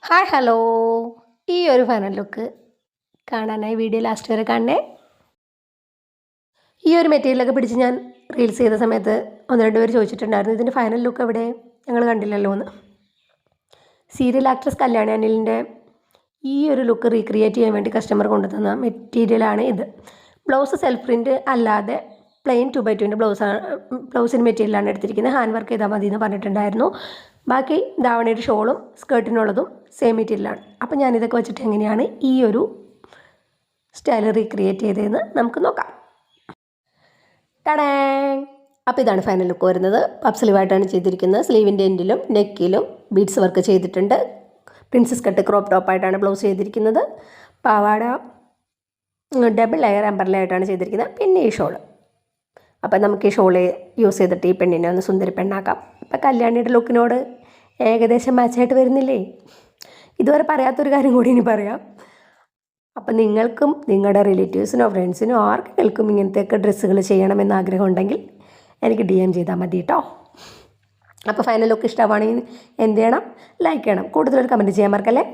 Hi hello. ഈ ഒരു final look കാണാനായി വീഡിയോ ലാസ്റ്റ് വരെ കാണണേ. ഈ ഒരു മെറ്റീരിയലൊക്കെ പിടിച്ച് ഞാൻ റീൽസ് ചെയ്ത സമയത്ത് ഒന്ന് രണ്ട് പേര് ചോദിച്ചിട്ടുണ്ടായിരുന്നു, ഇതിൻ്റെ ഫൈനൽ ലുക്ക് എവിടെ, ഞങ്ങൾ കണ്ടില്ലല്ലോ എന്ന്. സീരിയൽ ആക്ട്രസ് കല്യാണി അനിലിൻ്റെ ഈ ഒരു ലുക്ക് റീക്രിയേറ്റ് ചെയ്യാൻ വേണ്ടി കസ്റ്റമർ കൊണ്ടുതന്ന മെറ്റീരിയലാണ് ഇത്. ബ്ലൗസ് സെൽഫ് പ്രിൻറ്റ് അല്ലാതെ പ്ലെയിൻ 2x2 ബ്ലൗസിൻ്റെ മെറ്റീരിയലാണ് എടുത്തിരിക്കുന്നത്. ഹാൻഡ് വർക്ക് ചെയ്താൽ മതി എന്ന് പറഞ്ഞിട്ടുണ്ടായിരുന്നു. ബാക്കി ധാവണിയുടെ ഷോളും സ്കേർട്ടിനുള്ളതും സെയിം മെറ്റീരിയലാണ്. അപ്പോൾ ഞാനിതൊക്കെ വെച്ചിട്ട് എങ്ങനെയാണ് ഈ ഒരു സ്റ്റൈൽ റീക്രിയേറ്റ് ചെയ്തതെന്ന് നമുക്ക് നോക്കാം. ടടേ. അപ്പോൾ ഇതാണ് ഫൈനൽ ലുക്ക് വരുന്നത്. പഫ് സ്ലീവായിട്ടാണ് ചെയ്തിരിക്കുന്നത്. സ്ലീവിൻ്റെ എൻഡിലും നെക്കിലും ബീഡ്സ് വർക്ക് ചെയ്തിട്ടുണ്ട്. പ്രിൻസസ് കട്ട് ക്രോപ്പ് ടോപ്പായിട്ടാണ് ബ്ലൗസ് ചെയ്തിരിക്കുന്നത്. പാവാട ഡബിൾ ലെയർ അമ്പർലയായിട്ടാണ് ചെയ്തിരിക്കുന്നത്. പിന്നെ ഈ ഷോള്. അപ്പം നമുക്ക് ഈ ഷോള് യൂസ് ചെയ്തിട്ട് ഈ പെണ്ണിനെ ഒന്ന് സുന്ദരി പെണ്ണാക്കാം. ഇപ്പം കല്യാണിയുടെ ലുക്കിനോട് ഏകദേശം മാച്ചായിട്ട് വരുന്നില്ലേ? ഇതുവരെ പറയാത്തൊരു കാര്യം കൂടി ഇനി പറയാം. അപ്പം നിങ്ങൾക്കും നിങ്ങളുടെ റിലേറ്റീവ്സിനോ ഫ്രണ്ട്സിനോ ആർക്കെങ്കിലും ഇങ്ങനത്തെയൊക്കെ ഡ്രസ്സുകൾ ചെയ്യണമെന്ന് ആഗ്രഹം ഉണ്ടെങ്കിൽ എനിക്ക് DM ചെയ്താൽ മതി കേട്ടോ. അപ്പോൾ ഫൈനൽ ലുക്ക് ഇഷ്ടമാണെങ്കിൽ എന്ത് ചെയ്യണം? ലൈക്ക് ചെയ്യണം. കൂടുതലൊരു കമൻറ്റ് ചെയ്യാൻ മറക്കല്ലേ.